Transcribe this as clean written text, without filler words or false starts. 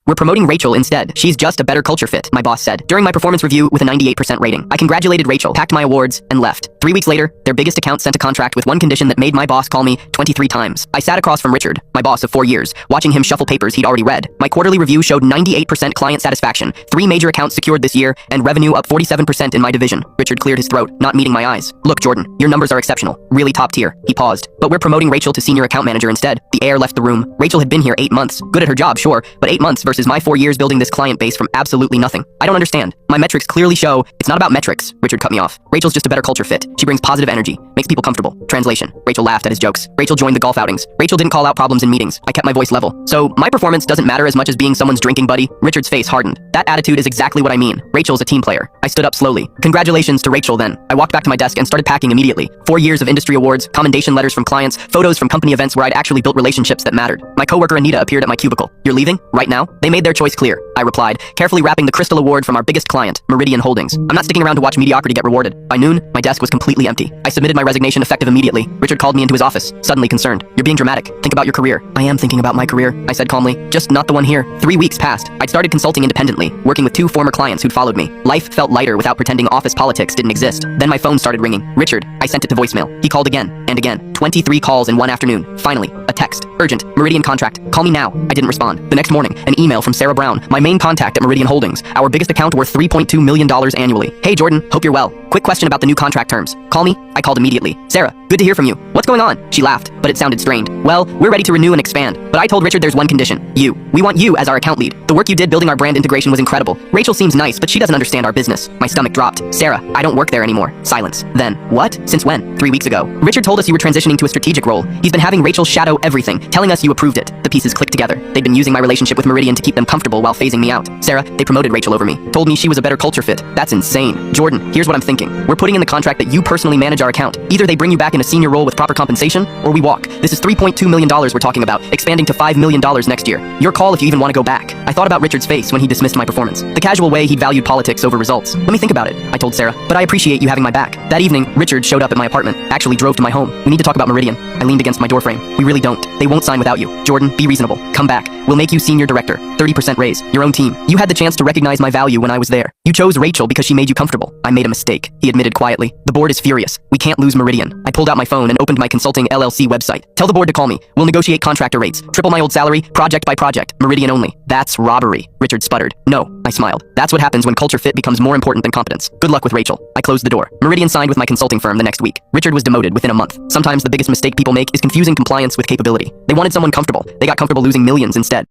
We're promoting Rachel instead. She's just a better culture fit, my boss said. During my performance review with a 98% rating, I congratulated Rachel, packed my awards, and left. 3 weeks later, their biggest account sent a contract with one condition that made my boss call me 23 times. I sat across from Richard, my boss of 4 years, watching him shuffle papers he'd already read. My quarterly review showed 98% client satisfaction, 3 major accounts secured this year, and revenue up 47% in my division. Richard cleared his throat, not meeting my eyes. Look, Jordan, your numbers are exceptional. Really top tier. He paused. But we're promoting Rachel to senior account manager instead. The air left the room. Rachel had been here 8 months. Good at her job, sure, but 8 months versus my 4 years building this client base from absolutely nothing. I don't understand. My metrics clearly show it's not about metrics. Richard cut me off. Rachel's just a better culture fit. She brings positive energy, makes people comfortable. Translation. Rachel laughed at his jokes. Rachel joined the golf outings. Rachel didn't call out problems in meetings. I kept my voice level. So my performance doesn't matter as much as being someone's drinking buddy. Richard's face hardened. That attitude is exactly what I mean. Rachel's a team player. I stood up slowly. Congratulations to Rachel then. I walked back to my desk and started packing immediately. 4 years of industry awards, commendation letters from clients, photos from company events where I'd actually built relationships that mattered. My coworker Anita appeared at my cubicle. You're leaving? Right now? They made their choice clear, I replied, carefully wrapping the crystal award from our biggest client, Meridian Holdings. I'm not sticking around to watch mediocrity get rewarded. By noon, my desk was completely empty. I submitted my resignation effective immediately. Richard called me into his office, suddenly concerned. You're being dramatic. Think about your career. I am thinking about my career, I said calmly. Just not the one here. 3 weeks passed. I'd started consulting independently, working with 2 former clients who'd followed me. Life felt lighter without pretending office politics didn't exist. Then my phone started ringing. Richard. I sent it to voicemail. He called again and again. 23 calls in one afternoon. Finally, a text. Urgent. Meridian contract. Call me now. I didn't respond. The next morning, an email from Sarah Brown, my main contact at Meridian Holdings, our biggest account worth $3.2 million annually. Hey Jordan, hope you're well. Quick question about the new contract terms. Call me? I called immediately. Sarah, good to hear from you. What's going on? She laughed, but it sounded strained. Well, we're ready to renew and expand. But I told Richard there's one condition. You. We want you as our account lead. The work you did building our brand integration was incredible. Rachel seems nice, but she doesn't understand our business. My stomach dropped. Sarah, I don't work there anymore. Silence. Then, what? Since when? 3 weeks ago. Richard told us you were transitioning to a strategic role. He's been having Rachel shadow everything, telling us you approved it. The pieces clicked together. They'd been using my relationship with Meridian to keep them comfortable while phasing me out. Sarah, they promoted Rachel over me. Told me she was a better culture fit. That's insane. Jordan, here's what I'm thinking. We're putting in the contract that you personally manage our account. Either they bring you back in a senior role with proper compensation, or we walk. This is $3.2 million we're talking about, expanding to $5 million next year. Your call if you even want to go back. I thought about Richard's face when he dismissed my performance. The casual way he'd valued politics over results. Let me think about it, I told Sarah. But I appreciate you having my back. That evening, Richard showed up at my apartment, actually drove to my home. We need to talk about Meridian. I leaned against my doorframe. We really don't. They won't sign without you. Jordan, be reasonable. Come back. We'll make you senior director. 30% raise. Your own team. You had the chance to recognize my value when I was there. You chose Rachel because she made you comfortable. I made a mistake, he admitted quietly. The board is furious. We can't lose Meridian. I pulled out my phone and opened my consulting LLC website. Tell the board to call me. We'll negotiate contractor rates. Triple my old salary, project by project. Meridian only. That's robbery. Richard sputtered. No, I smiled. That's what happens when culture fit becomes more important than competence. Good luck with Rachel. I closed the door. Meridian signed with my consulting firm the next week. Richard was demoted within a month. Sometimes the biggest mistake people make is confusing compliance with capability. They wanted someone comfortable. They got comfortable losing millions instead.